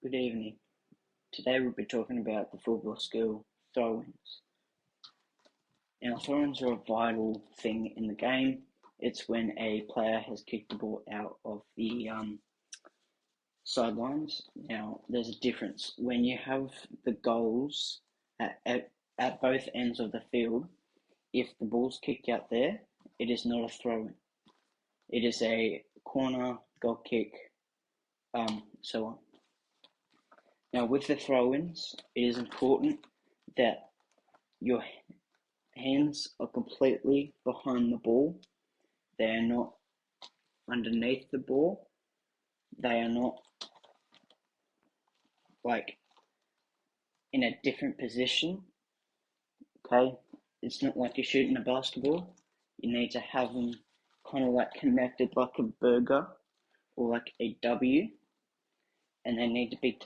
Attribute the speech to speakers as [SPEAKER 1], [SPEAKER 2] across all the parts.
[SPEAKER 1] Good evening. Today we'll be talking about the football skill throw-ins. Now, throw-ins are a vital thing in the game. It's when a player has kicked the ball out of the sidelines. Now, there's a difference. When you have the goals at both ends of the field, if the ball's kicked out there, it is not a throw-in. It is a corner, goal kick, so on. Now, with the throw-ins, it is important that your hands are completely behind the ball. They are not underneath the ball. They are not like in a different position. Okay, it's not like you're shooting a basketball. You need to have them kind of like connected like a burger or like a W, and they need to be,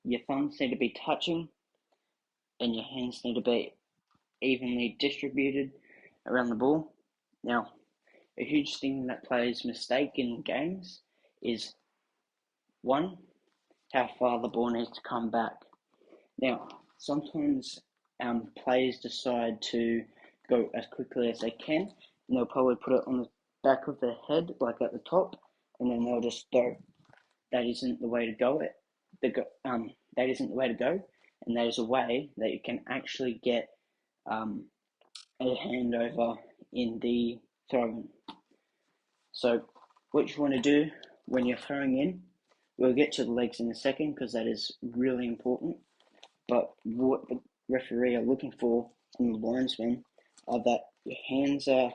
[SPEAKER 1] your thumbs need to be touching, and your hands need to be evenly distributed around the ball. Now, a huge thing that players mistake in games is, one, how far the ball needs to come back. Now, sometimes players decide to go as quickly as they can, and they'll probably put it on the back of their head, like at the top, and then they'll just throw. That isn't the way to go. That isn't the way to go, and that is a way that you can actually get a handover in the throwing. So, what you want to do when you're throwing in, we'll get to the legs in a second because that is really important. But what the referee are looking for and the linesman are that your hands are.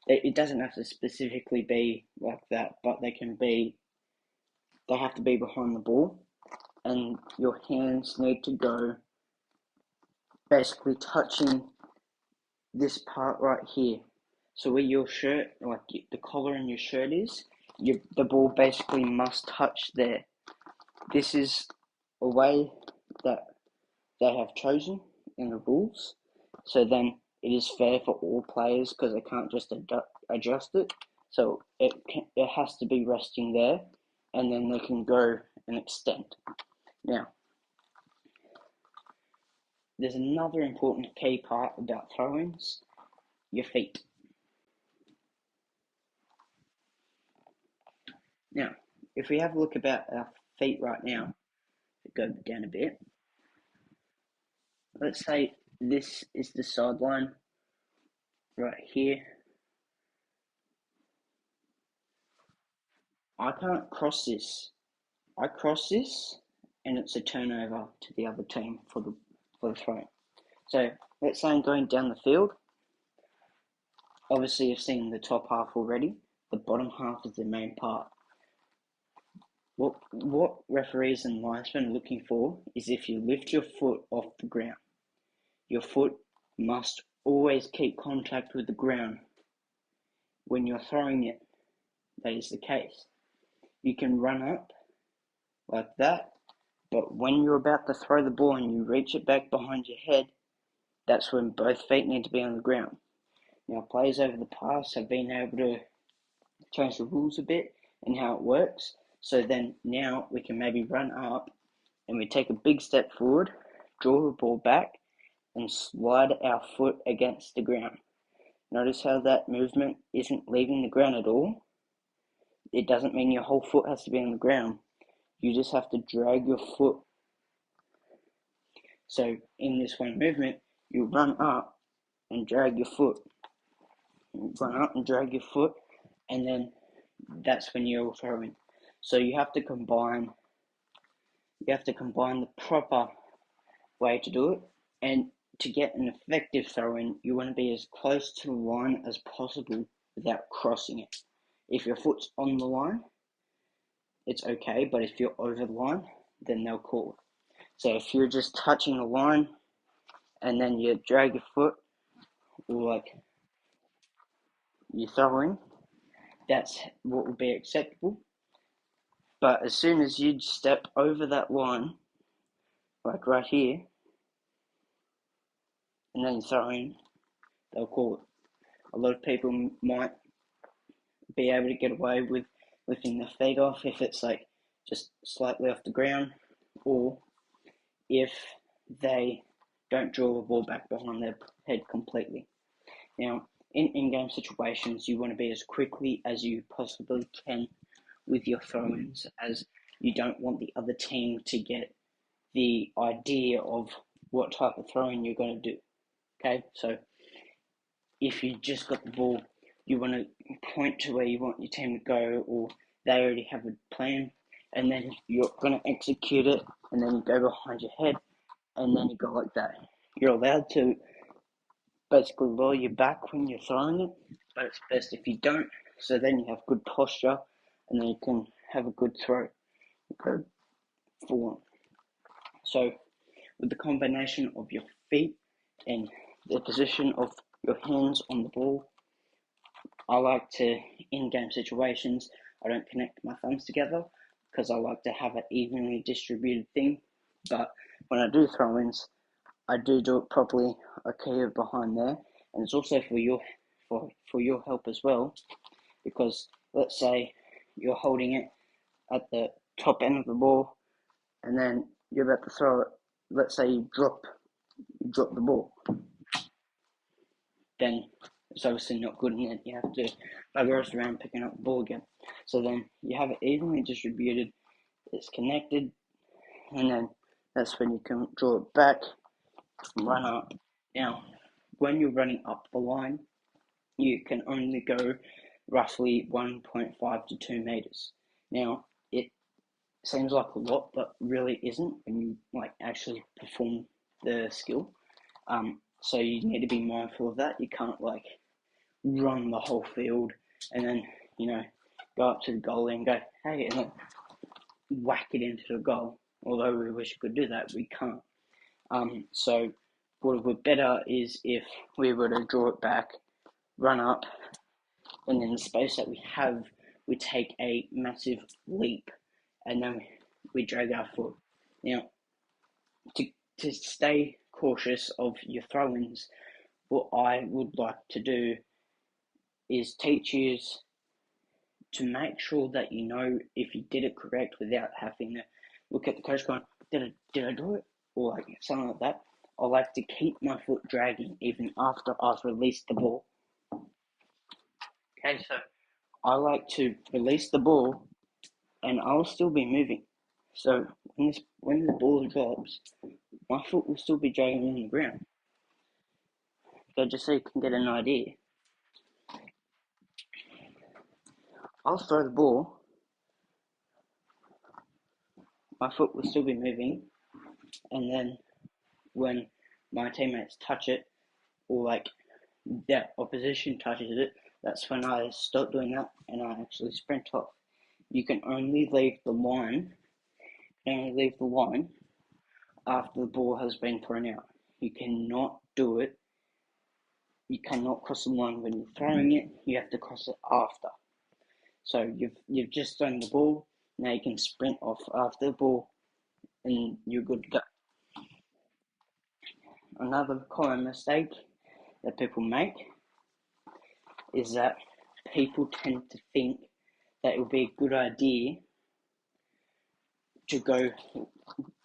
[SPEAKER 1] It doesn't have to specifically be like that, but they have to be behind the ball, and your hands need to go basically touching this part right here. So where your shirt, like the collar in your shirt is, the ball basically must touch there. This is a way that they have chosen in the rules. So then it is fair for all players because they can't just adjust it. So it has to be resting there, and then they can go and extend. Now, there's another important key part about throw-ins, your feet. Now, if we have a look about our feet right now, go down a bit. Let's say this is the sideline right here. I can't cross this. I cross this, and it's a turnover to the other team for the throw. So let's say I'm going down the field. Obviously, you've seen the top half already. The bottom half is the main part. What referees and linesmen are looking for is if you lift your foot off the ground. Your foot must always keep contact with the ground when you're throwing it. That is the case. You can run up like that, but when you're about to throw the ball and you reach it back behind your head, that's when both feet need to be on the ground. Now, players over the past have been able to change the rules a bit and how it works. So then now we can maybe run up and we take a big step forward, draw the ball back, and slide our foot against the ground. Notice how that movement isn't leaving the ground at all. It doesn't mean your whole foot has to be on the ground. You just have to drag your foot. So in this one movement, you run up and drag your foot. You run up and drag your foot, and then that's when you're throwing. So you have to combine the proper way to do it, and to get an effective throw-in, you want to be as close to the line as possible without crossing it. If your foot's on the line, it's okay, but if you're over the line, then they'll call it. So if you're just touching the line and then you drag your foot, like you throw in, that's what would be acceptable. But as soon as you step over that line, like right here, and then you throw in, they'll call it. A lot of people might be able to get away with lifting their feet off if it's like just slightly off the ground, or if they don't draw the ball back behind their head completely. Now, in in-game situations, you want to be as quickly as you possibly can with your throw-ins, as you don't want the other team to get the idea of what type of throw-in you're going to do. Okay, so if you just got the ball, you want to point to where you want your team to go, or they already have a plan, and then you're going to execute it, and then you go behind your head, and then you go like that. You're allowed to basically lower your back when you're throwing it, but it's best if you don't, so then you have good posture, and then you can have a good throw. Go full on. So with the combination of your feet and the position of your hands on the ball, I like to, in game situations, I don't connect my thumbs together because I like to have an evenly distributed thing. But when I do throw-ins, I do it properly. I keep it behind there, and it's also for your help as well. Because let's say you're holding it at the top end of the ball, and then you're about to throw it. Let's say you drop the ball, then it's obviously not good, and then you have to bugger around picking up the ball again. So then you have it evenly distributed, it's connected, and then that's when you can draw it back, run up. Now, when you're running up the line, you can only go roughly 1.5 to 2 meters. Now, it seems like a lot, but really isn't when you actually perform the skill. So you need to be mindful of that. You can't run the whole field and then go up to the goal and go, hey, and whack it into the goal. Although we wish we could do that, we can't. So what would be better is if we were to draw it back, run up, and in the space that we have, we take a massive leap, and then we drag our foot. Now, to stay cautious of your throw-ins, what I would like to do is teach you to make sure that you know if you did it correct without having to look at the coach going, did I do it? Or something like that. I like to keep my foot dragging even after I've released the ball. Okay, so I like to release the ball and I'll still be moving. So when the ball drops, my foot will still be dragging on the ground. So just so you can get an idea. I'll throw the ball, my foot will still be moving, and then when my teammates touch it, or that opposition touches it, that's when I stop doing that and I actually sprint off. You can only leave the line after the ball has been thrown out. You cannot do it. You cannot cross the line when you're throwing it. You have to cross it after. So you've just thrown the ball. Now you can sprint off after the ball, and you're good to go. Another common mistake that people make is that people tend to think that it would be a good idea to go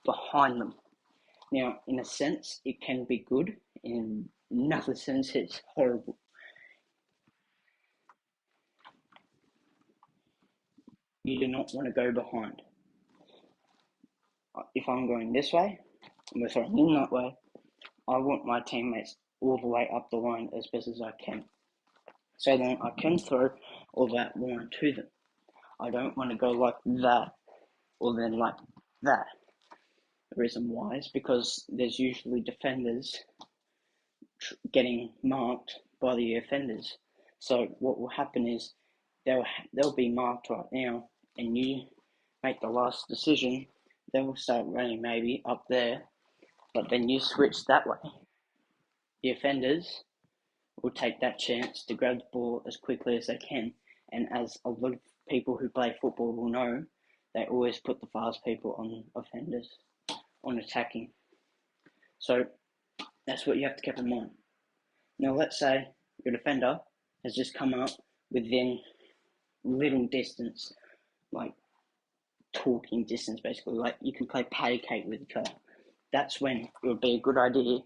[SPEAKER 1] behind them. Now, in a sense, it can be good. In another sense, it's horrible. You do not want to go behind. If I'm going this way, and we're throwing in that way, I want my teammates all the way up the line as best as I can. So then I can throw all that line to them. I don't want to go like that, or then like that. The reason why is because there's usually defenders getting marked by the offenders. So what will happen is they'll be marked right now, and you make the last decision. They will start running maybe up there, but then you switch that way. The offenders will take that chance to grab the ball as quickly as they can, and as a lot of people who play football will know, they always put the fast people on offenders, on attacking. So that's what you have to keep in mind. Now let's say your defender has just come up within little distance, like talking distance, basically. Like you can play patty cake with each other. That's when it would be a good idea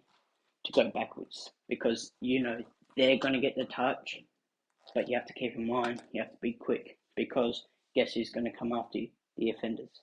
[SPEAKER 1] to go backwards because you know they're going to get the touch, but you have to keep in mind you have to be quick because guess who's going to come after you? The offenders.